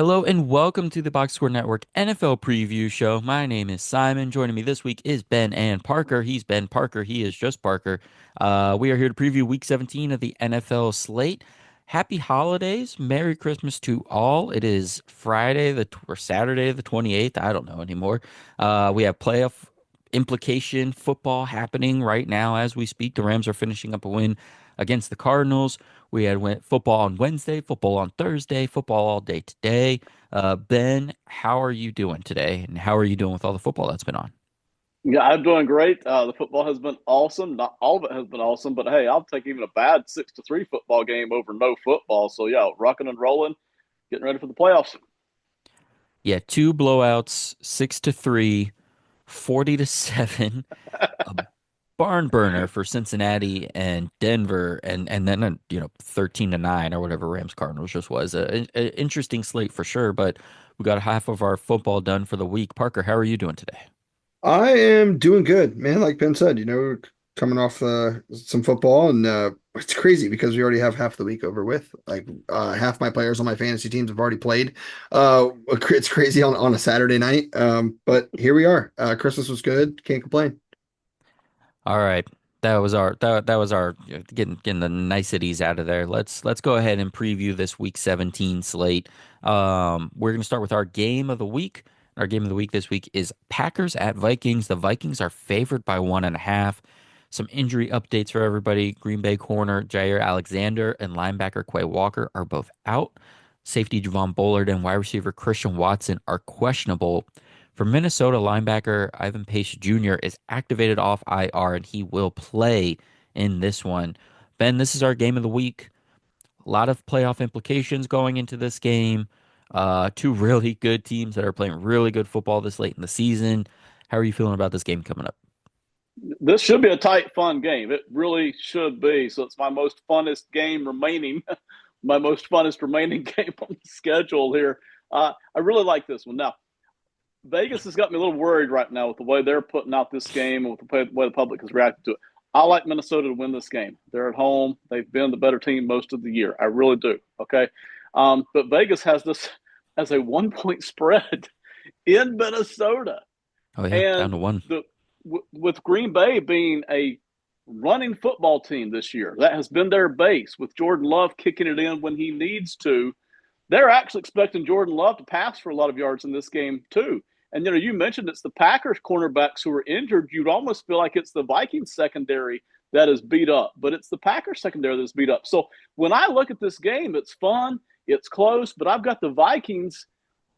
Hello and welcome to the Box Score Network NFL Preview Show. My name is Simon. Joining me this week is Ben and Parker. He's Ben Parker. He is just Parker. We are here to preview Week 17 of the NFL slate. Happy holidays. Merry Christmas to all. It is Friday or Saturday the 28th. I don't know anymore. We have playoff implication football happening right now as we speak. The Rams are finishing up a win against the Cardinals. We had football on Wednesday, football on Thursday, football all day today. Ben, how are you doing today? And how are you doing with all the football that's been on? Yeah, I'm doing great. The football has been awesome. Not all of it has been awesome, but hey, I'll take even a bad 6-3 football game over no football. So yeah, rocking and rolling, getting ready for the playoffs. Yeah, two blowouts, 6-3, 40-7, a barn burner for Cincinnati and Denver, and then 13-9 or whatever Rams Cardinals just was. An interesting slate for sure, but we got half of our football done for the week. Parker, how are you doing today? I am doing good, man. Like Ben said, coming off some football, and it's crazy because we already have half the week over with. Half my players on my fantasy teams have already played. It's crazy on a Saturday night. But here we are. Christmas was good. Can't complain. All right. That was our getting the niceties out of there. Let's go ahead and preview this week 17 slate. We're gonna start with our game of the week. Our game of the week this week is Packers at Vikings. The Vikings are favored by 1.5. Some injury updates for everybody. Green Bay corner Jair Alexander and linebacker Quay Walker are both out. Safety Javon Bullard and wide receiver Christian Watson are questionable. For Minnesota, linebacker Ivan Pace Jr. is activated off IR and he will play in this one. Ben, this is our game of the week. A lot of playoff implications going into this game. Two really good teams that are playing really good football this late in the season. How are you feeling about this game coming up? This should be a tight, fun game. It really should be. So it's my most funnest game remaining, my most funnest remaining game on the schedule here. I really like this one. Now, Vegas has got me a little worried right now with the way they're putting out this game and with the way the public has reacted to it. I like Minnesota to win this game. They're at home. They've been the better team most of the year. I really do. Okay. But Vegas has this as a 1 point spread in Minnesota. Oh yeah, down And to one. with Green Bay being a running football team this year, that has been their base with Jordan Love kicking it in when he needs to. They're actually expecting Jordan Love to pass for a lot of yards in this game too. And you mentioned it's the Packers cornerbacks who are injured. You'd almost feel like it's the Vikings secondary that is beat up, but it's the Packers secondary that's beat up. So when I look at this game, it's fun, it's close, but I've got the Vikings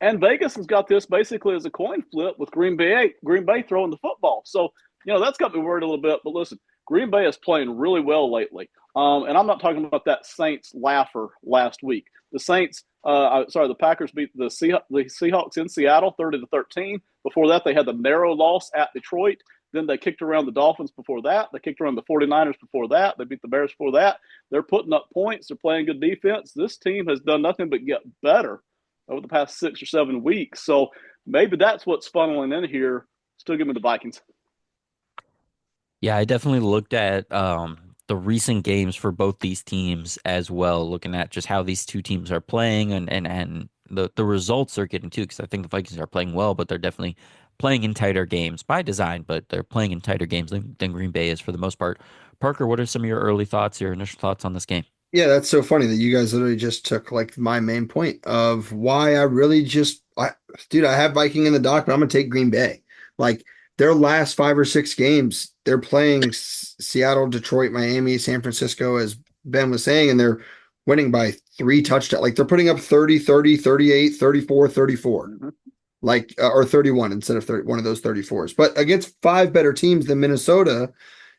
and Vegas has got this basically as a coin flip with Green Bay throwing the football. So, that's got me worried a little bit. But listen, Green Bay is playing really well lately. And I'm not talking about that Saints laugher last week. The Packers beat the Seahawks in Seattle 30-13. Before that, they had the narrow loss at Detroit. Then they kicked around the Dolphins before that. They kicked around the 49ers before that. They beat the Bears before that. They're putting up points. They're playing good defense. This team has done nothing but get better over the past 6 or 7 weeks. So maybe that's what's funneling in here. Still give me the Vikings. Yeah, I definitely looked at the recent games for both these teams as well, looking at just how these two teams are playing and the results they're getting too, because I think the Vikings are playing well, but they're definitely playing in tighter games by design, but they're playing in tighter games than Green Bay is for the most part. Parker, what are some of your early thoughts, your initial thoughts on this game? Yeah, that's so funny that you guys literally just took like my main point of why I really dude, I have Viking in the dock, but I'm gonna take Green Bay. Like their last 5 or 6 games, they're playing Seattle, Detroit, Miami, San Francisco, as Ben was saying, and they're winning by 3 touchdowns. Like they're putting up 30, 30, 38, 34, 34, Mm-hmm. or 31 instead of 30, one of those 34s. But against five better teams than Minnesota,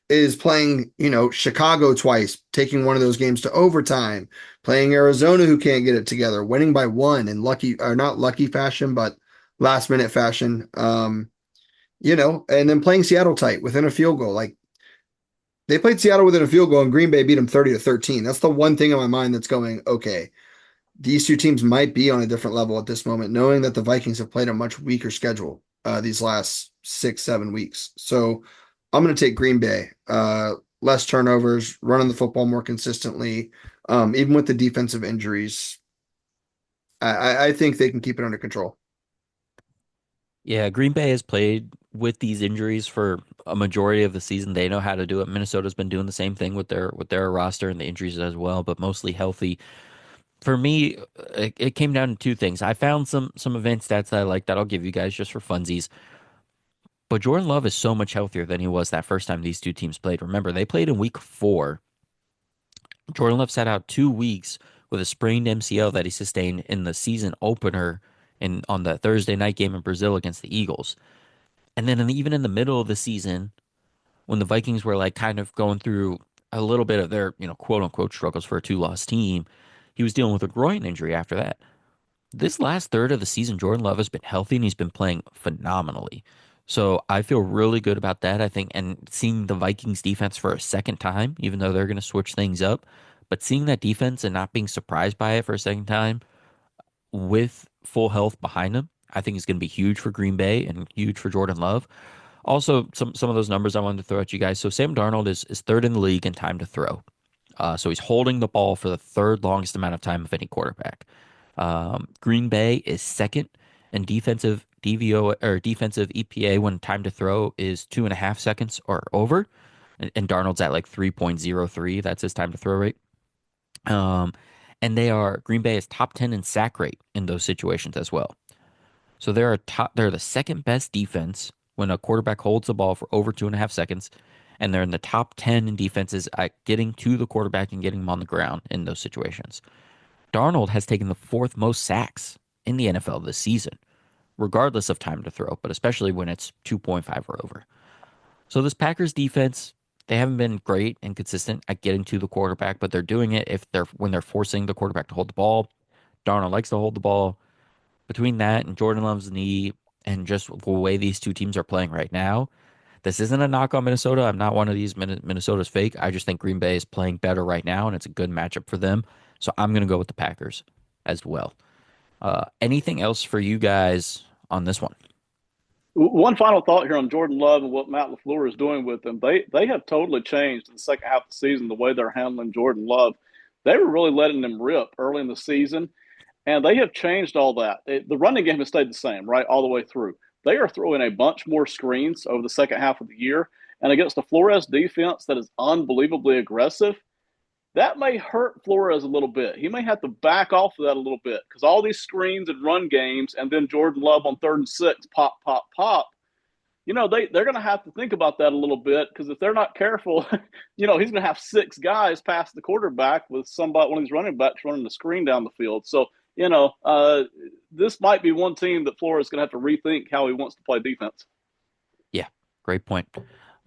is playing, Chicago twice, taking one of those games to overtime, playing Arizona who can't get it together, winning by one in lucky or not lucky fashion, but last minute fashion. And then playing Seattle tight within a field goal. Like they played Seattle within a field goal and Green Bay beat them 30-13. That's the one thing in my mind that's going, okay, these two teams might be on a different level at this moment, knowing that the Vikings have played a much weaker schedule these last 6, 7 weeks. So I'm going to take Green Bay. Less turnovers, running the football more consistently, even with the defensive injuries. I think they can keep it under control. Yeah, Green Bay has played with these injuries for a majority of the season. They know how to do it. Minnesota's been doing the same thing with their roster and the injuries as well, but mostly healthy. For me, it came down to two things. I found some advanced stats that I like that I'll give you guys just for funsies. But Jordan Love is so much healthier than he was that first time these two teams played. Remember, they played in week 4. Jordan Love sat out 2 weeks with a sprained MCL that he sustained in the season opener on the Thursday night game in Brazil against the Eagles. And then even in the middle of the season, when the Vikings were like kind of going through a little bit of their, quote unquote struggles for a two-loss team, he was dealing with a groin injury after that. This last third of the season, Jordan Love has been healthy and he's been playing phenomenally. So I feel really good about that. I think, and seeing the Vikings defense for a second time, even though they're going to switch things up, but seeing that defense and not being surprised by it for a second time with full health behind them, I think is going to be huge for Green Bay and huge for Jordan Love. Also, some of those numbers I wanted to throw at you guys. So Sam Darnold is third in the league in time to throw. So he's holding the ball for the third longest amount of time of any quarterback. Green Bay is second in defensive DVO or defensive EPA when time to throw is 2.5 seconds or over, and Darnold's at like 3.03. That's his time to throw rate. Um, and Green Bay is top 10 in sack rate in those situations as well. So they're the second best defense when a quarterback holds the ball for over 2.5 seconds, and they're in the top 10 in defenses at getting to the quarterback and getting him on the ground in those situations. Darnold has taken the fourth most sacks in the NFL this season, regardless of time to throw, but especially when it's 2.5 or over. So this Packers defense, they haven't been great and consistent at getting to the quarterback, but they're doing it when they're forcing the quarterback to hold the ball. Darnold likes to hold the ball. Between that and Jordan Love's knee and just the way these two teams are playing right now, this isn't a knock on Minnesota. I'm not one of these Minnesota's fake. I just think Green Bay is playing better right now, and it's a good matchup for them. So I'm going to go with the Packers as well. Anything else for you guys on this one? One final thought here on Jordan Love and what Matt LaFleur is doing with them. They have totally changed in the second half of the season the way they're handling Jordan Love. They were really letting him rip early in the season, and they have changed all that. The running game has stayed the same, right, all the way through. They are throwing a bunch more screens over the second half of the year, and against the Flores defense that is unbelievably aggressive, that may hurt Flores a little bit. He may have to back off of that a little bit because all these screens and run games, and then Jordan Love on 3rd and 6, pop, pop, pop. They're going to have to think about that a little bit because if they're not careful, he's going to have 6 guys past the quarterback with one of these running backs running the screen down the field. So, this might be one team that Flores is going to have to rethink how he wants to play defense. Yeah, great point.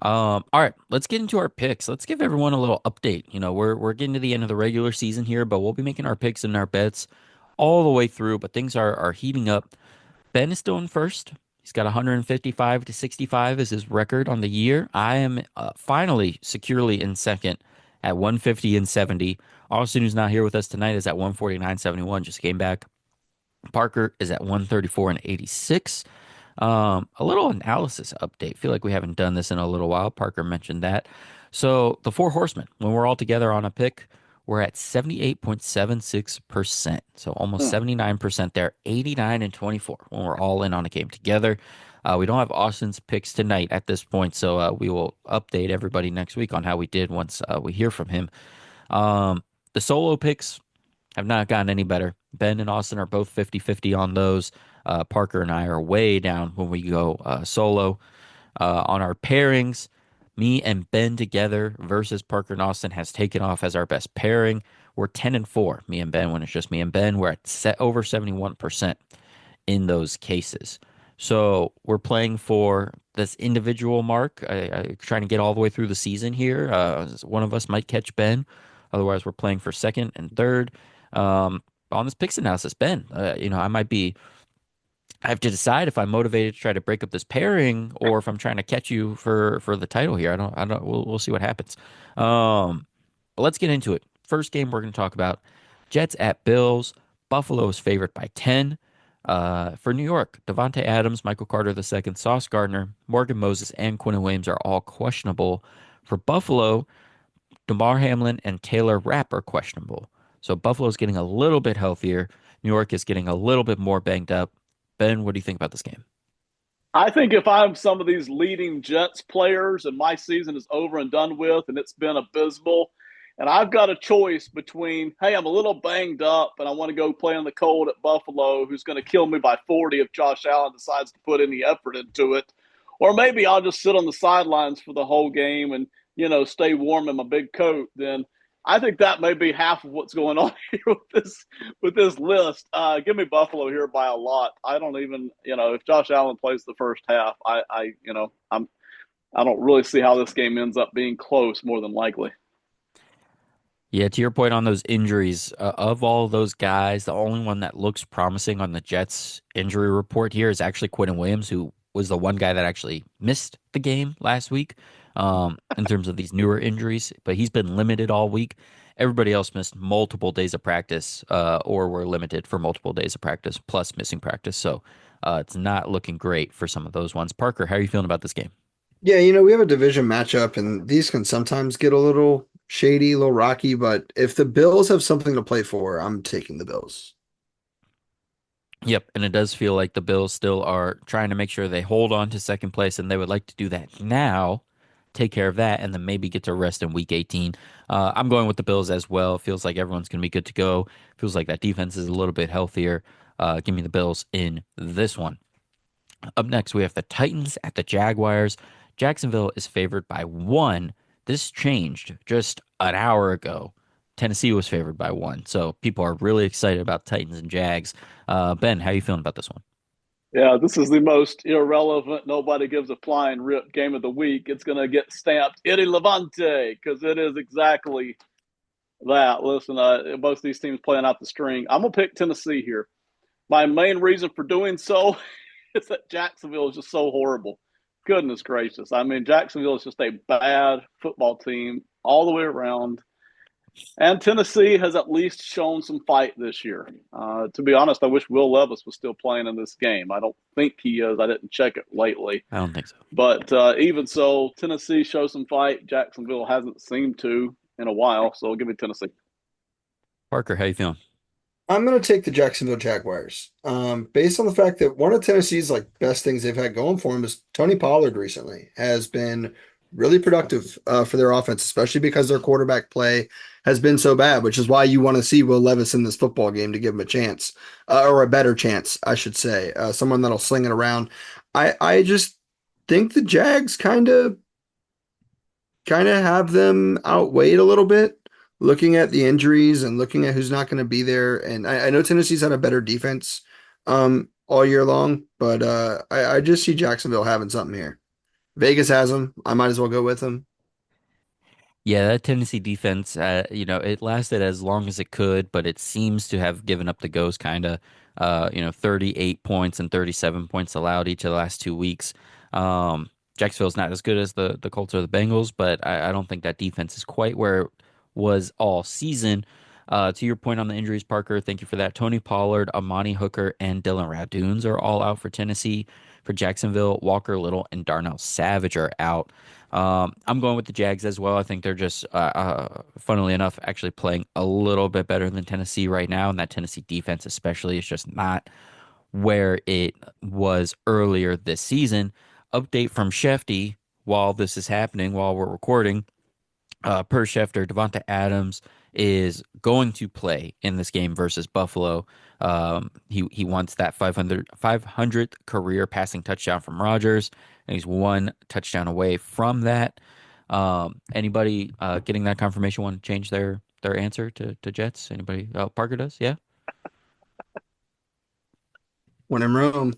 All right, let's get into our picks. Let's give everyone a little update. We're getting to the end of the regular season here, but we'll be making our picks and our bets all the way through. But things are heating up. Ben is still in first. He's got 155 to 65 as his record on the year. I am finally securely in second at 150 and 70. Austin, who's not here with us tonight, is at 149.71. Just came back. Parker is at 134 and 86. A little analysis update. Feel like we haven't done this in a little while. Parker mentioned that. So the four horsemen, when we're all together on a pick, we're at 78.76%. So almost Hmm. 79% there. 89 and 24 when we're all in on a game together. We don't have Austin's picks tonight at this point, so we will update everybody next week on how we did once we hear from him. The solo picks have not gotten any better. Ben and Austin are both 50-50 on those. Parker and I are way down when we go solo. On our pairings, me and Ben together versus Parker and Austin has taken off as our best pairing. We're 10-4, me and Ben, when it's just me and Ben. We're at over 71% in those cases. So we're playing for this individual mark. Trying to get all the way through the season here. One of us might catch Ben. Otherwise, we're playing for second and third. On this picks analysis, Ben, I have to decide if I'm motivated to try to break up this pairing or if I'm trying to catch you for the title here. We'll see what happens. But let's get into it. First game we're going to talk about Jets at Bills. Buffalo is favored by 10. For New York, Devontae Adams, Michael Carter II, Sauce Gardner, Morgan Moses, and Quinn Williams are all questionable. For Buffalo, DeMar Hamlin and Taylor Rapp are questionable. So Buffalo's getting a little bit healthier. New York is getting a little bit more banged up. Ben, what do you think about this game? I think if I'm some of these leading Jets players and my season is over and done with and it's been abysmal, and I've got a choice between, hey, I'm a little banged up and I want to go play in the cold at Buffalo, who's going to kill me by 40 if Josh Allen decides to put any effort into it, or maybe I'll just sit on the sidelines for the whole game and, stay warm in my big coat, then I think that may be half of what's going on here with this list. Give me Buffalo here by a lot. I don't even, if Josh Allen plays the first half, I don't really see how this game ends up being close. More than likely. Yeah, to your point on those injuries, of all those guys, the only one that looks promising on the Jets injury report here is actually Quentin Williams, who was the one guy that actually missed the game last week, in terms of these newer injuries, but he's been limited all week. Everybody else missed multiple days of practice, or were limited for multiple days of practice, plus missing practice. So it's not looking great for some of those ones. Parker, how are you feeling about this game? Yeah, we have a division matchup, and these can sometimes get a little shady, a little rocky. But if the Bills have something to play for, I'm taking the Bills. Yep, and it does feel like the Bills still are trying to make sure they hold on to second place, and they would like to do that now, take care of that, and then maybe get to rest in Week 18. I'm going with the Bills as well. Feels like everyone's going to be good to go. Feels like that defense is a little bit healthier. Give me the Bills in this one. Up next, we have the Titans at the Jaguars. Jacksonville is favored by one. This changed just an hour ago. Tennessee was favored by one. So people are really excited about Titans and Jags. Ben, how are you feeling about this one? Yeah, this is the most irrelevant, nobody gives a flying rip game of the week. It's going to get stamped Eddie Levante because it is exactly that. Listen, both these teams playing out the string. I'm going to pick Tennessee here. My main reason for doing so is that Jacksonville is just so horrible. Goodness gracious. I mean, Jacksonville is just a bad football team all the way around. And Tennessee has at least shown some fight this year. To be honest, I wish Will Levis was still playing in this game. I don't think he is. I didn't check it lately. I don't think so. But even so, Tennessee shows some fight. Jacksonville hasn't seemed to in a while. So give me Tennessee. Parker, how you feeling? I'm going to take the Jacksonville Jaguars. Based on the fact that one of Tennessee's best things they've had going for them is Tony Pollard recently has been really productive for their offense, especially because their quarterback play has been so bad, which is why you want to see Will Levis in this football game to give him a chance, or a better chance, I should say, someone that'll sling it around. I just think the Jags kind of have them outweighed a little bit, looking at the injuries and looking at who's not going to be there. And I know Tennessee's had a better defense all year long, but I just see Jacksonville having something here. Vegas has them. I might as well go with them. Yeah, that Tennessee defense, it lasted as long as it could, but it seems to have given up the ghost kind of, 38 points and 37 points allowed each of the last 2 weeks. Jacksonville's not as good as the Colts or the Bengals, but I don't think that defense is quite where it was all season. To your point on the injuries, Parker, thank you for that. Tony Pollard, Amani Hooker, and Dylan Radunes are all out for Tennessee. For Jacksonville, Walker Little and Darnell Savage are out. I'm going with the Jags as well. I think they're just, funnily enough, actually playing a little bit better than Tennessee right now, and that Tennessee defense, especially, is just not where it was earlier this season. Update from Shefty while this is happening, while we're recording. Per Schefter, Devonta Adams is going to play in this game versus Buffalo. He wants that 500th career passing touchdown from Rodgers, and he's one touchdown away from that. Anybody getting that confirmation want to change their answer to Jets? Anybody? Oh, Parker does. Yeah. When in Rome,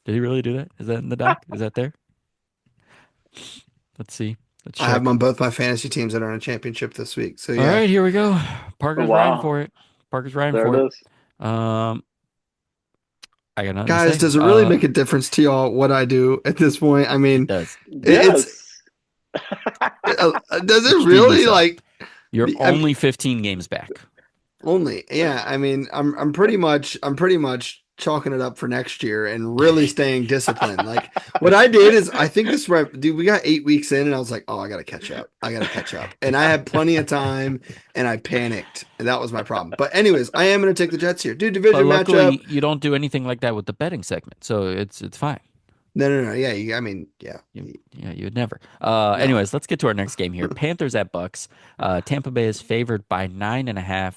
Did he really do that? Is that in the doc? Is that there? Let's see. Let's I have them check. on both my fantasy teams that are in a championship this week. So All yeah, right, here we go. Oh, Parker's riding wow. for it. Parker's riding There for it it. is. Um, I got nothing to guys, say. does it really make a difference to y'all what I do at this point? I It mean, does. it's Yes. does it Redeem really yourself. You're I mean, only 15 games back. only, yeah. I mean, I'm pretty much chalking it up for next year and really staying disciplined. Like what I did is I think this rep, dude, we got 8 weeks in and I was like, oh, I gotta catch up. I gotta catch up. And I had plenty of time and I panicked. And that was my problem. But anyways, I am gonna take the Jets here. Dude, But division matchup. luckily, you don't do anything like that with the betting segment, so it's fine. No, no, no. Yeah, I mean, yeah. Yeah, you would never. No. Anyways, let's get to our next game here. Panthers at Bucks. Tampa Bay is favored by 9.5.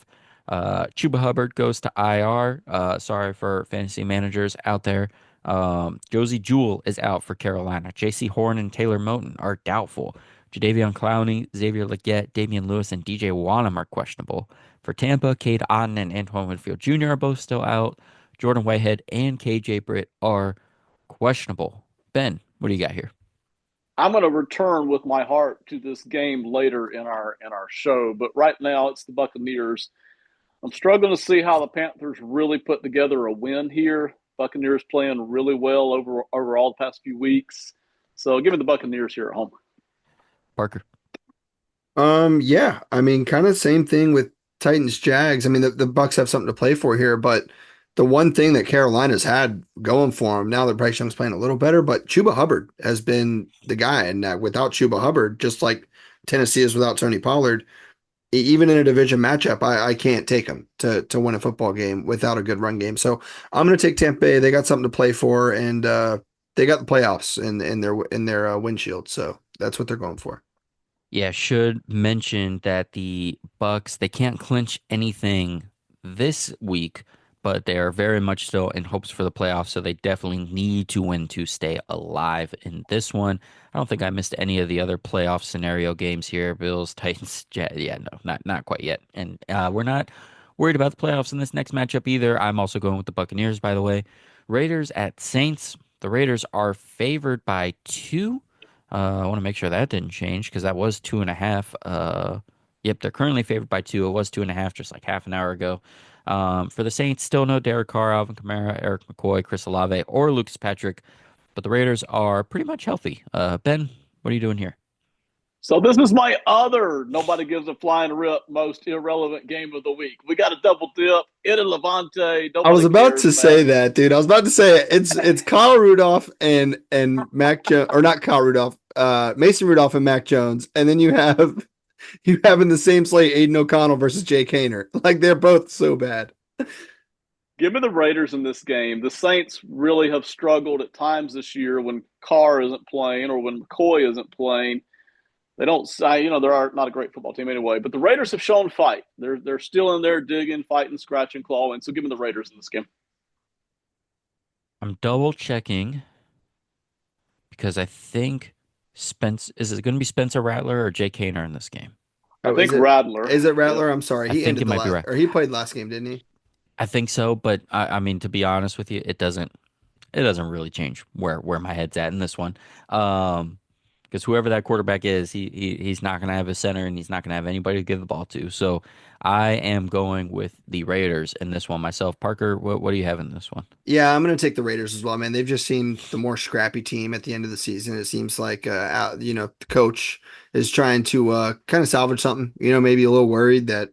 Chuba Hubbard goes to IR. Sorry for fantasy managers out there. Josie Jewell is out for Carolina. J.C. Horn and Taylor Moton are doubtful. Jadeveon Clowney, Xavier Legette, Damian Lewis, and DJ Wanham are questionable. For Tampa, Cade Otton and Antoine Winfield Jr. are both still out. Jordan Whitehead and KJ Britt are questionable. Ben, what do you got here? I'm going to return with my heart to this game later in our show, but right now it's the Buccaneers. I'm struggling to see how the Panthers really put together a win here. Buccaneers playing really well over all the past few weeks. So give me the Buccaneers here at home. Parker. Yeah, I mean, kind of same thing with Titans Jags. I mean, the Bucks have something to play for here, but the one thing that Carolina's had going for them now that Bryce Young's playing a little better, but Chuba Hubbard has been the guy, and without Chuba Hubbard, just like Tennessee is without Tony Pollard, even in a division matchup, I can't take them to win a football game without a good run game. So I'm going to take Tampa Bay. They got something to play for, and they got the playoffs in their windshield. So that's what they're going for. Yeah, should mention that the Bucks, they can't clinch anything this week, but they are very much still in hopes for the playoffs, so they definitely need to win to stay alive in this one. I don't think I missed any of the other playoff scenario games here. Bills, Titans, yeah, no, not quite yet. And we're not worried about the playoffs in this next matchup either. I'm also going with the Buccaneers, by the way. Raiders at Saints. The Raiders are favored by 2. I want to make sure that didn't change because that was 2.5. Yep, they're currently favored by 2. It was 2.5 just like half an hour ago. For the Saints, still no Derek Carr, Alvin Kamara, Eric McCoy, Chris Olave, or Lucas Patrick, but the Raiders are pretty much healthy. Ben, what are you doing here? So this is my other nobody gives a flying rip most irrelevant game of the week. We got a double dip. Ida Levante. I was Nobody about cares, to say man. that, dude. I was about to say it. It's Kyle Rudolph and Mac Jones, or not Kyle Rudolph, Mason Rudolph and Mac Jones, and then you have in the same slate Aiden O'Connell versus Jake Hainer. Like they're both so bad. Give me the Raiders in this game. The Saints really have struggled at times this year when Carr isn't playing or when McCoy isn't playing. They don't say, they're not a great football team anyway, but the Raiders have shown fight. They're still in there digging, fighting, scratching, clawing. So give me the Raiders in this game. I'm double checking because I think is it going to be Spencer Rattler or Jake Hainer in this game? I Oh, think Radler. is it Yep. Rattler? I'm sorry. I He think ended it the might be last right. or he played last game, didn't he? I think so, but I mean, to be honest with you, it doesn't really change where my head's at in this one. Because whoever that quarterback is, he's not gonna have a center and he's not gonna have anybody to give the ball to. So I am going with the Raiders in this one myself. Parker, what do you have in this one? Yeah, I'm going to take the Raiders as well, man. They've just seemed the more scrappy team at the end of the season. It seems like, the coach is trying to kind of salvage something. Maybe a little worried that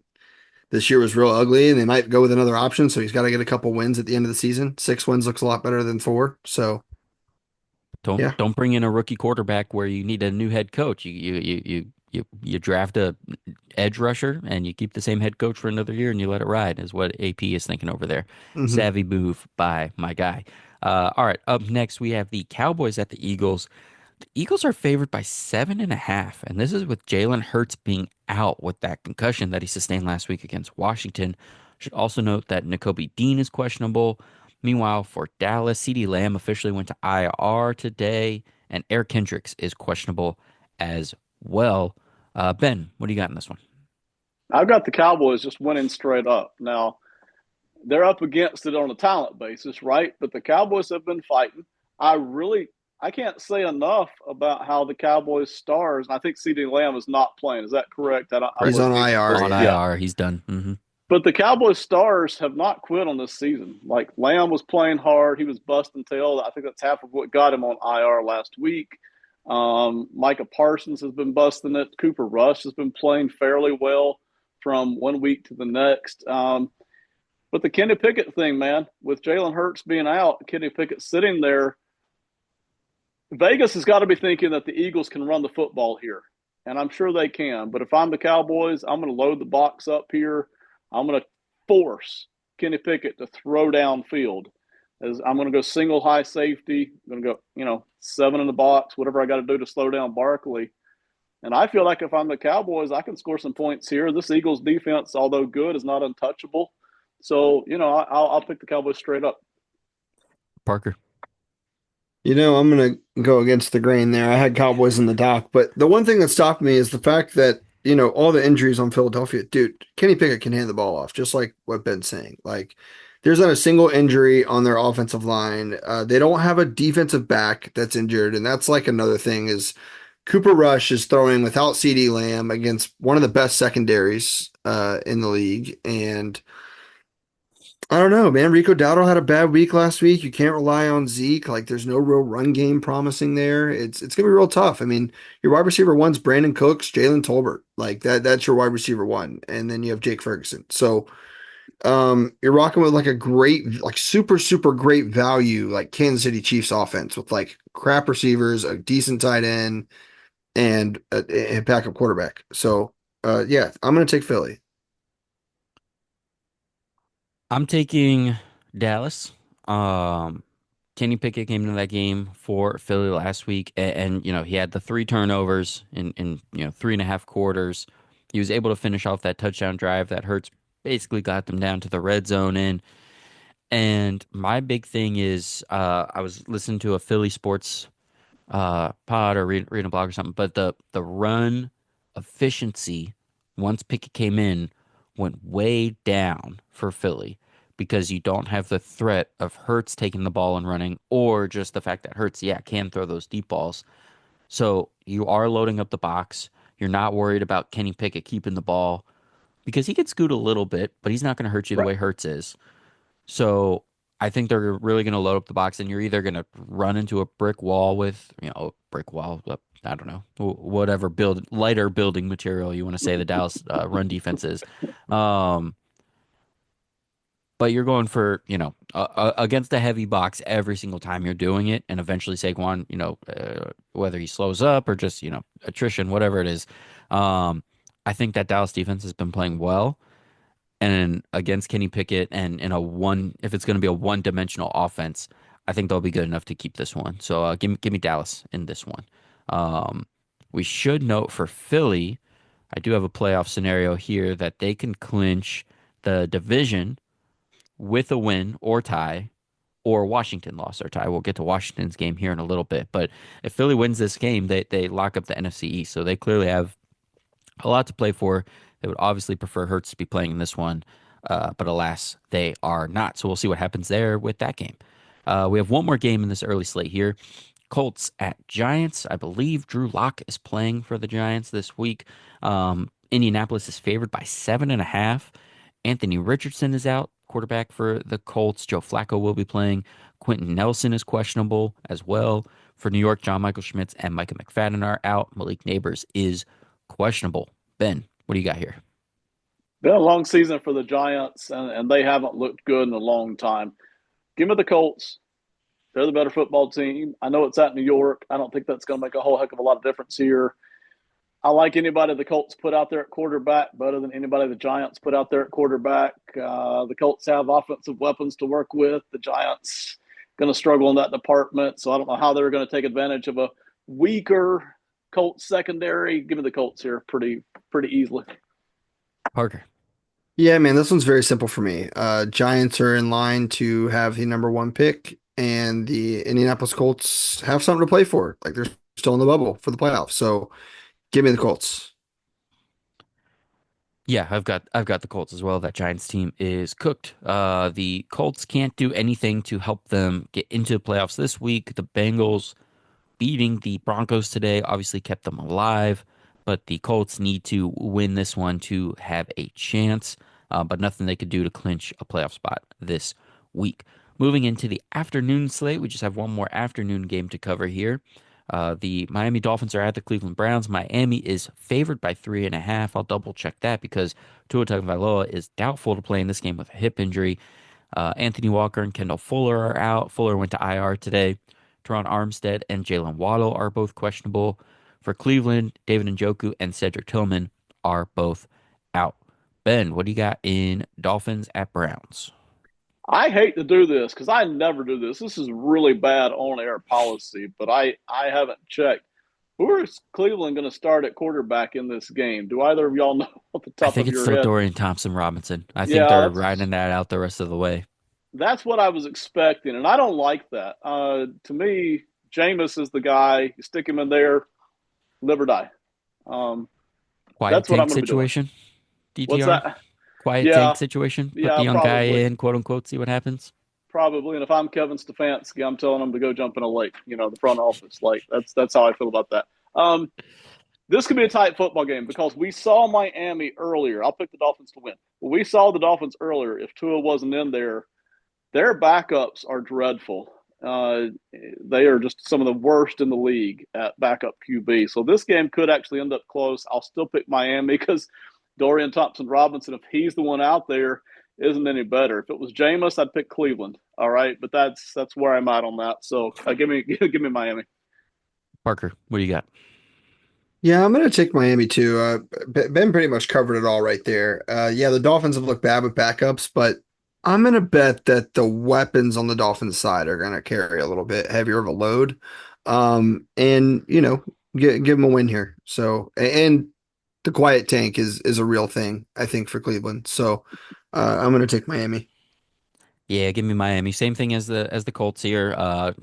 this year was real ugly and they might go with another option. So he's got to get a couple wins at the end of the season. 6 wins looks a lot better than 4. So, Don't yeah. don't bring in a rookie quarterback where you need a new head coach. You draft a edge rusher and you keep the same head coach for another year and you let it ride is what AP is thinking over there. Hmm. Savvy move by my guy. All right, up next we have the Cowboys at the Eagles. The Eagles are favored by 7.5, and this is with Jalen Hurts being out with that concussion that he sustained last week against Washington. Should also note that Nakobe Dean is questionable. Meanwhile, for Dallas, CeeDee Lamb officially went to IR today, and Eric Kendricks is questionable as well. Ben, what do you got in this one? I've got the Cowboys just winning straight up. Now, they're up against it on a talent basis, right? But the Cowboys have been fighting. I can't say enough about how the Cowboys stars, and I think CD Lamb is not playing. Is that correct? I He's Correct. on wasn't even IR. close. On Yeah. Yeah. IR, he's done. But the Cowboys stars have not quit on this season. Like Lamb was playing hard. He was busting tail. I think that's half of what got him on IR last week. Micah Parsons has been busting it. Cooper Rush has been playing fairly well from one week to the next. But the Kenny Pickett thing, man, with Jalen Hurts being out, Kenny Pickett sitting there, Vegas has got to be thinking that the Eagles can run the football here. And I'm sure they can. But if I'm the Cowboys, I'm going to load the box up here. I'm going to force Kenny Pickett to throw downfield. As I'm going to go single high safety. I'm going to go, seven in the box, whatever I got to do to slow down Barkley. And I feel like if I'm the Cowboys, I can score some points here. This Eagles defense, although good, is not untouchable. So, I'll pick the Cowboys straight up. Parker. I'm going to go against the grain there. I had Cowboys in the dock, but the one thing that stopped me is the fact that, all the injuries on Philadelphia. Dude, Kenny Pickett can hand the ball off, just like what Ben's saying. Like, there's not a single injury on their offensive line. They don't have a defensive back that's injured, and that's like another thing is Cooper Rush is throwing without CeeDee Lamb against one of the best secondaries in the league, and I don't know, man. Rico Dowdle had a bad week last week. You can't rely on Zeke. Like, there's no real run game promising there. It's gonna be real tough. I mean, your wide receiver one's Brandon Cooks, Jalen Tolbert. Like that's your wide receiver one, and then you have Jake Ferguson. So, you're rocking with like a great, like super super great value, like Kansas City Chiefs offense with like crap receivers, a decent tight end, and a backup quarterback. So, yeah, I'm gonna take Philly. I'm taking Dallas. Um, Kenny Pickett came into that game for Philly last week, and he had the three turnovers in 3.5 quarters. He was able to finish off that touchdown drive that Hurts basically got them down to the red zone in. And my big thing is, I was listening to a Philly sports pod or reading a blog or something, but the run efficiency once Pickett came in went way down for Philly because you don't have the threat of Hurts taking the ball and running, or just the fact that Hurts, yeah, can throw those deep balls. So you are loading up the box. You're not worried about Kenny Pickett keeping the ball because he could scoot a little bit, but he's not going to hurt you the Right. way Hurts is. So I think they're really going to load up the box, and you're either going to run into a brick wall with, brick wall, I don't know, whatever lighter building material you want to say the Dallas run defense is. Um, but you're going for, against a heavy box every single time you're doing it, and eventually Saquon, whether he slows up or just, attrition, whatever it is. I think that Dallas defense has been playing well and against Kenny Pickett and in a one, if it's going to be a one-dimensional offense, I think they'll be good enough to keep this one. So give me Dallas in this one. Um, we should note for Philly, I do have a playoff scenario here that they can clinch the division with a win or tie, or Washington lost or tie. We'll get to Washington's game here in a little bit, but if Philly wins this game, they lock up the NFC East. So they clearly have a lot to play for. They would obviously prefer Hurts to be playing in this one, but alas, they are not. So we'll see what happens there with that game. We have one more game in this early slate here. Colts at Giants. I believe Drew Lock is playing for the Giants this week. Indianapolis is favored by 7.5. Anthony Richardson is out, quarterback for the Colts. Joe Flacco will be playing. Quentin Nelson is questionable as well. For New York, John Michael Schmitz and Micah McFadden are out. Malik Neighbors is questionable. Ben, what do you got here? Been a long season for the Giants, and they haven't looked good in a long time. Give me the Colts. They're the better football team. I know it's at New York. I don't think that's going to make a whole heck of a lot of difference here. I like anybody the Colts put out there at quarterback better than anybody the Giants put out there at quarterback. The Colts have offensive weapons to work with. The Giants going to struggle in that department, so I don't know how they're going to take advantage of a weaker Colts secondary. Give me the Colts here pretty easily. Parker. Yeah, man, this one's very simple for me. Giants are in line to have the number one pick, and the Indianapolis Colts have something to play for. Like they're still in the bubble for the playoffs. So give me the Colts. Yeah, I've got the Colts as well. That Giants team is cooked. The Colts can't do anything to help them get into the playoffs this week. The Bengals beating the Broncos today obviously kept them alive, but the Colts need to win this one to have a chance. But nothing they could do to clinch a playoff spot this week. Moving into the afternoon slate, we just have one more afternoon game to cover here. The Miami Dolphins are at the Cleveland Browns. Miami is favored by 3.5. I'll double check that because Tua Tagovailoa is doubtful to play in this game with a hip injury. Anthony Walker and Kendall Fuller are out. Fuller went to IR today. Teron Armstead and Jalen Waddle are both questionable. For Cleveland, David Njoku and Cedric Tillman are both out. Ben, what do you got in Dolphins at Browns? I hate to do this because I never do this. This is really bad on air policy, but I haven't checked. Who is Cleveland going to start at quarterback in this game? Do either of y'all know off the I top think of it's your still head? Dorian Thompson Robinson. I think Yeah, they're riding that out the rest of the way. that's what I was expecting, and I don't like that. To me, Jameis is the guy. You stick him in there, live or die. Um, Quiet that's what I'm tank going to be doing. situation, What's DTR. that? Quiet tank Yeah, situation. Put the yeah, young guy probably, in, quote unquote, see what happens. probably. And if I'm Kevin Stefanski, I'm telling him to go jump in a lake. The front office. Like that's how I feel about that. This could be a tight football game because we saw Miami earlier. I'll pick the Dolphins to win. But we saw the Dolphins earlier. If Tua wasn't in there, their backups are dreadful. Uh, they are just some of the worst in the league at backup QB. So this game could actually end up close. I'll still pick Miami because Dorian Thompson Robinson, if he's the one out there, isn't any better. If it was Jameis, I'd pick Cleveland. All right, but that's where I'm at on that. So give me give me Miami. Parker, what do you got? Yeah, I'm going to take Miami too. Ben pretty much covered it all right there. Yeah, the Dolphins have looked bad with backups, but I'm going to bet that the weapons on the Dolphins side are going to carry a little bit heavier of a load. And give them a win here. So, and the quiet tank is a real thing, I think, for Cleveland. So, I'm going to take Miami. Yeah, give me Miami. Same thing as the Colts here.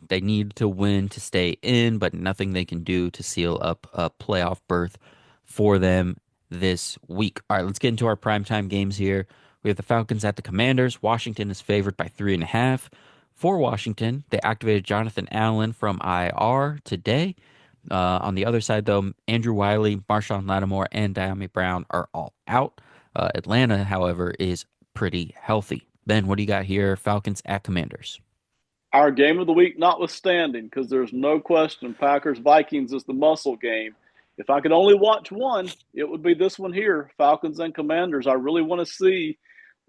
They need to win to stay in, but nothing they can do to seal up a playoff berth for them this week. All right, let's get into our primetime games here. We have the Falcons at the Commanders. Washington is favored by 3.5. For Washington, they activated Jonathan Allen from IR today. On the other side, though, Andrew Wiley, Marshawn Lattimore, and Diami Brown are all out. Atlanta, however, is pretty healthy. Ben, what do you got here? Falcons at Commanders. Our game of the week notwithstanding, because there's no question Packers Vikings is the muscle game. If I could only watch one, it would be this one here, Falcons and Commanders. I really want to see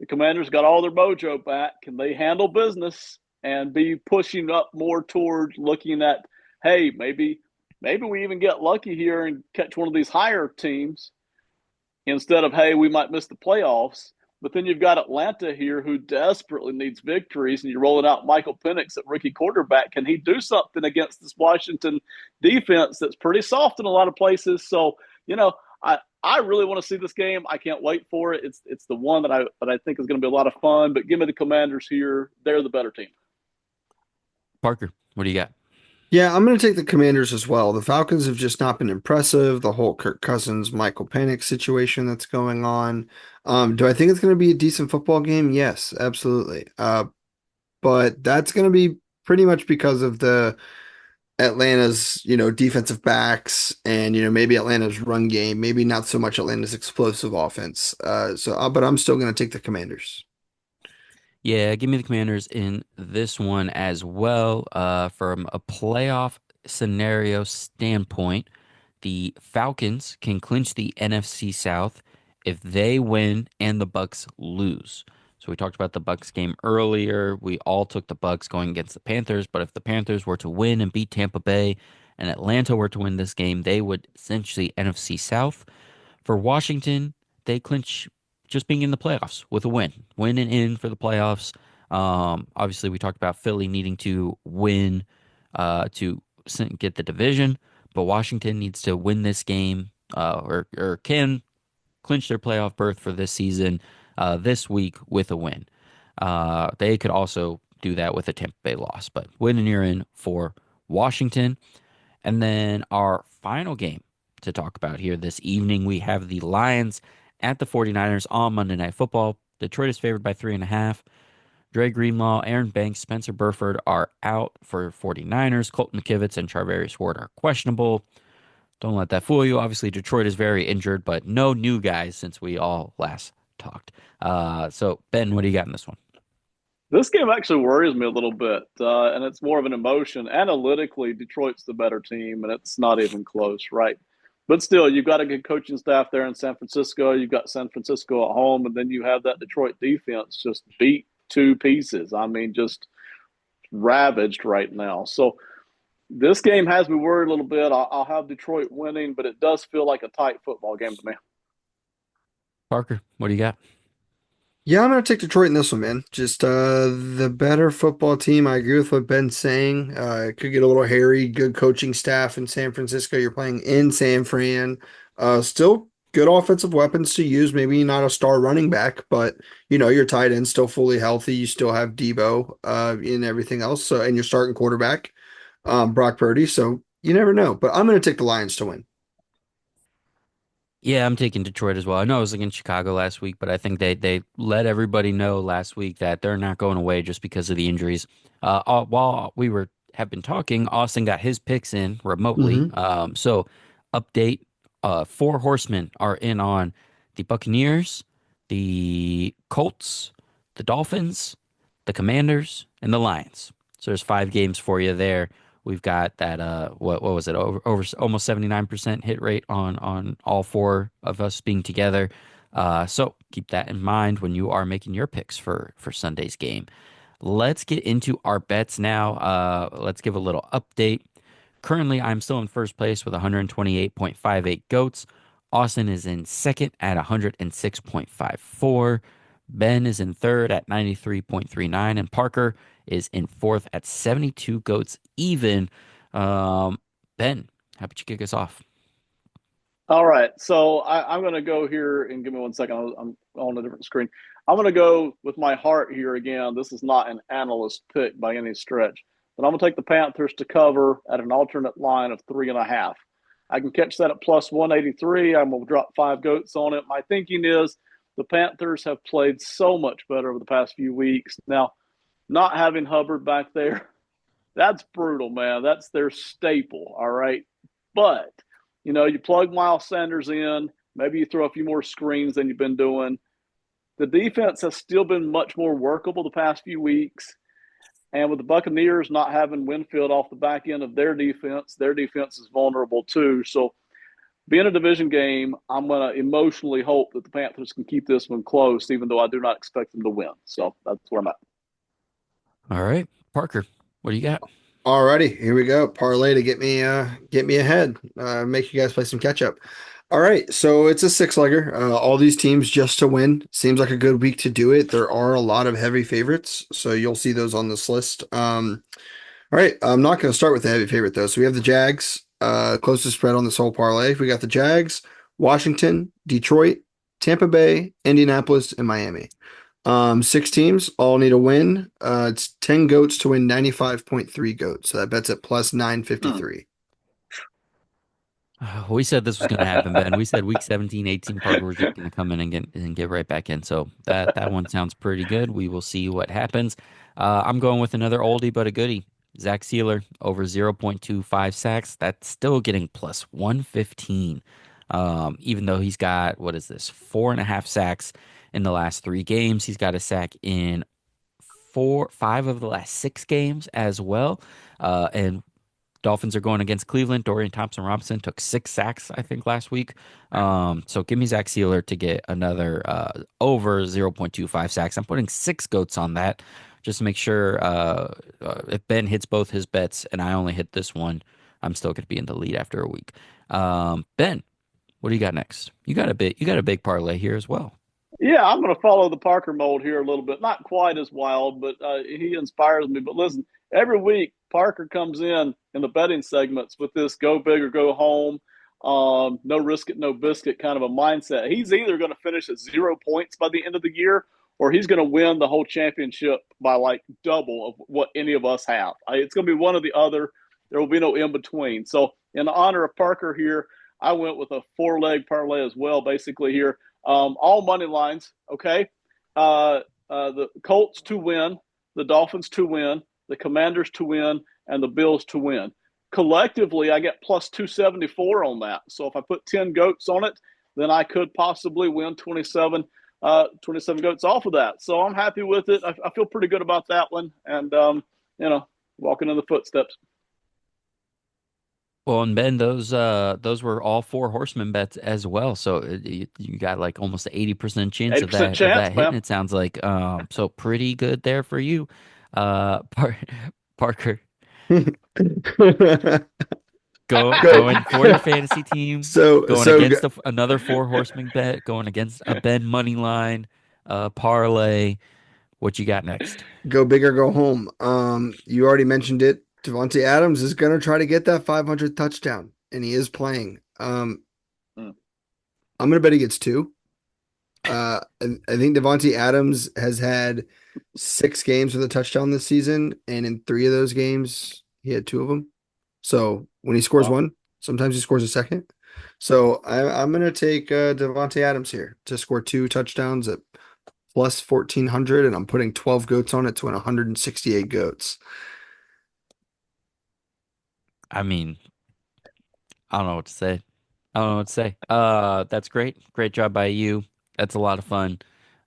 the Commanders got all their mojo back. Can they handle business and be pushing up more toward looking at, hey, maybe we even get lucky here and catch one of these higher teams instead of, hey, we might miss the playoffs. But then you've got Atlanta here who desperately needs victories, and you're rolling out Michael Penix at rookie quarterback. Can he do something against this Washington defense that's pretty soft in a lot of places? So, you know, I really want to see this game. I can't wait for it. It's the one that I think is going to be a lot of fun. But give me the Commanders here. They're the better team. Parker, what do you got? Yeah, I'm going to take the Commanders as well. The Falcons have just not been impressive. The whole Kirk Cousins, Michael Penix situation that's going on. Do I think it's going to be a decent football game? Yes, absolutely. But that's going to be pretty much because of the Atlanta's, defensive backs and, maybe Atlanta's run game, maybe not so much Atlanta's explosive offense. But I'm still going to take the Commanders. Yeah, give me the Commanders in this one as well. From a playoff scenario standpoint, the Falcons can clinch the NFC South if they win and the Bucks lose. So we talked about the Bucks game earlier. We all took the Bucks going against the Panthers, but if the Panthers were to win and beat Tampa Bay and Atlanta were to win this game, they would essentially NFC South. For Washington, they clinch just being in the playoffs with a win, win and in for the playoffs. Obviously, we talked about Philly needing to win to get the division, but Washington needs to win this game or can clinch their playoff berth for this season this week with a win. They could also do that with a Tampa Bay loss, but win and you're in for Washington. And then our final game to talk about here this evening, we have the Lions at the 49ers on Monday Night Football. Detroit is favored by 3.5. Dre Greenlaw, Aaron Banks, Spencer Burford are out for 49ers. Colton McKivitz and Charvarius Ward are questionable. Don't let that fool you. Obviously, Detroit is very injured, but no new guys since we all last talked. So, Ben, what do you got in this one? This game actually worries me a little bit, and it's more of an emotion. Analytically, Detroit's the better team, and it's not even close, right? But still, you've got a good coaching staff there in San Francisco. You've got San Francisco at home, and then you have that Detroit defense just beat to pieces. I mean, just ravaged right now. So this game has me worried a little bit. I'll have Detroit winning, but it does feel like a tight football game to me. Parker, what do you got? Yeah, I'm gonna take Detroit in this one, man. Just the better football team. I agree with what Ben's saying. It could get a little hairy. Good coaching staff in San Francisco. You're playing in San Fran. Still good offensive weapons to use. Maybe not a star running back, but your tight end still fully healthy. You still have Debo and everything else. So and your starting quarterback, Brock Purdy. So you never know. But I'm gonna take the Lions to win. Yeah, I'm taking Detroit as well. I know I was against Chicago last week, but I think they let everybody know last week that they're not going away just because of the injuries. While we have been talking, Austin got his picks in remotely. Hmm. So update: four horsemen are in on the Buccaneers, the Colts, the Dolphins, the Commanders, and the Lions. So there's five games for you there. We've got that what was it, over almost 79% hit rate on all four of us being together. So keep that in mind when you are making your picks for Sunday's game. Let's get into our bets now. Let's give a little update. Currently, I'm still in first place with 128.58 goats. Austin is in second at 106.54. Ben is in third at 93.39. And Parker is in fourth at 72 goats even. Um, Ben, how about you kick us off? All right, so I'm going to go here and give me 1 second. I'm on a different screen. I'm going to go with my heart here again. This is not an analyst pick by any stretch, but I'm going to take the Panthers to cover at an alternate line of 3.5. I can catch that at plus 183. I'm going to drop 5 goats on it. My thinking is the Panthers have played so much better over the past few weeks. Now, not having Hubbard back there, that's brutal, man. That's their staple. All right. But, you plug Miles Sanders in, maybe you throw a few more screens than you've been doing. The defense has still been much more workable the past few weeks. And with the Buccaneers not having Winfield off the back end of their defense is vulnerable too. So, being a division game, I'm going to emotionally hope that the Panthers can keep this one close, even though I do not expect them to win. So, that's where I'm at. All right, Parker, what do you got? Alrighty, here we go. Parlay to get me ahead. Make you guys play some catch up. All right, so it's a six-legger. All these teams just to win. Seems like a good week to do it. There are a lot of heavy favorites, so you'll see those on this list. All right, I'm not going to start with the heavy favorite though. So we have the Jags, closest spread on this whole parlay. We got the Jags, Washington, Detroit, Tampa Bay, Indianapolis, and Miami. Six teams all need a win. It's 10 goats to win 95.3 goats. So that bet's at plus Hmm. 953. We said this was going to happen, Ben. We said week 17, 18, Parker was just going to come in and get right back in. So that one sounds pretty good. We will see what happens. I'm going with another oldie but a goodie. Zach Sealer over 0.25 sacks. That's still getting plus 115. Even though he's got, what is this, 4.5 sacks in the last three games. He's got a sack in five of the last six games as well. And Dolphins are going against Cleveland. Dorian Thompson-Robinson took 6 sacks, I think, last week. So give me Zach Sealer to get another over 0.25 sacks. I'm putting 6 goats on that just to make sure if Ben hits both his bets and I only hit this one, I'm still going to be in the lead after a week. Ben, what do you got next? You got a big parlay here as well. Yeah, I'm going to follow the Parker mold here a little bit. Not quite as wild, but he inspires me. But listen, every week Parker comes in the betting segments with this "go big or go home," no risk it, no biscuit kind of a mindset. He's either going to finish at 0 points by the end of the year, or he's going to win the whole championship by like double of what any of us have. It's going to be one or the other. There will be no in between. So, in honor of Parker here, I went with a four-leg parlay as well, basically here. All money lines, okay? The Colts to win, the Dolphins to win, the Commanders to win, and the Bills to win. Collectively, I get plus 274 on that. So if I put 10 goats on it, then I could possibly win 27 27 goats off of that. So I'm happy with it. I feel pretty good about that one. And, you know, walking in the footsteps. Well, and Ben, those were all four horsemen bets as well. So you got like almost 80% chance 80% of chance, that hitting. man. It sounds like so pretty good there for you, Parker. Going for your fantasy team, So going so against another four horseman bet, going against a Ben money line, parlay. What you got next? go big or go home. You already mentioned it. Devontae Adams is going to try to get that 500 touchdown, and he is playing. Mm. I'm going to bet he gets two. I think Devontae Adams has had 6 games with a touchdown this season, and in 3 of those games, he had 2 of them. So when he scores Wow. one, sometimes he scores a second. So I'm going to take Devontae Adams here to score 2 touchdowns at plus 1,400, and I'm putting 12 goats on it to win 168 goats. I mean, I don't know what to say. I don't know what to say. That's great. Great job by you. That's a lot of fun.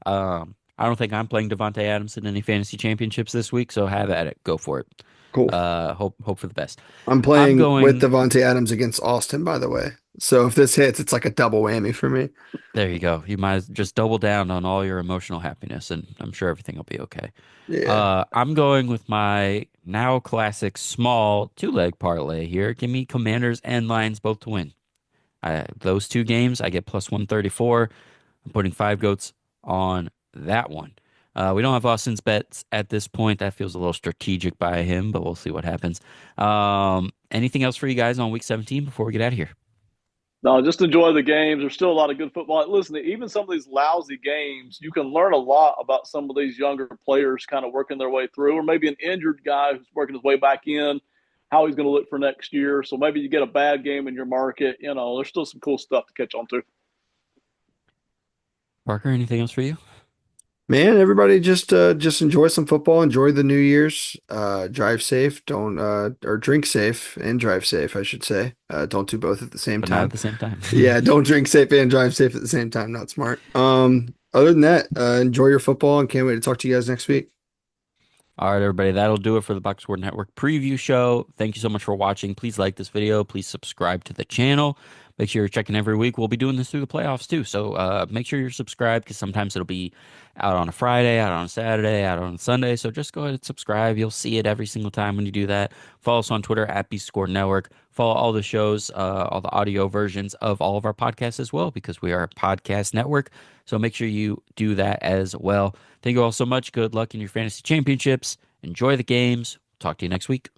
I don't think I'm playing Devontae Adams in any fantasy championships this week, so have at it. Go for it. Cool. Hope for the best. I'm I'm playing with going. Devontae Adams against Austin, by the way. So if this hits, it's like a double whammy for me. There you go. You might just double down on all your emotional happiness, and I'm sure everything will be okay. Yeah. I'm going with my now classic small two-leg parlay here. Give me Commanders and Lions both to win. Those two games, I get plus 134. I'm putting five goats on that one. We don't have Austin's bets at this point. That feels a little strategic by him, but we'll see what happens. Anything else for you guys on week 17 before we get out of here? No, just enjoy the games. There's still a lot of good football. Listen, even some of these lousy games, you can learn a lot about some of these younger players kind of working their way through, or maybe an injured guy who's working his way back in, how he's going to look for next year. So maybe you get a bad game in your market. You know, there's still some cool stuff to catch on to. Parker, anything else for you? Man, everybody just enjoy some football, enjoy the New Year's. Drive safe, don't or drink safe and drive safe, I should say. Don't do both at the same But not at time. the same time. Yeah, don't drink safe and drive safe at the same time. Not smart. Other than that, enjoy your football and can't wait to talk to you guys next week. All right, everybody, that'll do it for the Box Score Network preview show. Thank you so much for watching. Please like this video. Please subscribe to the channel. Make sure you're checking every week. We'll be doing this through the playoffs too. So make sure you're subscribed because sometimes it'll be out on a Friday, out on a Saturday, out on a Sunday. So just go ahead and subscribe. You'll see it every single time when you do that. Follow us on Twitter at BScore Network. Follow all the shows, all the audio versions of all of our podcasts as well because we are a podcast network. So make sure you do that as well. Thank you all so much. Good luck in your fantasy championships. Enjoy the games. Talk to you next week.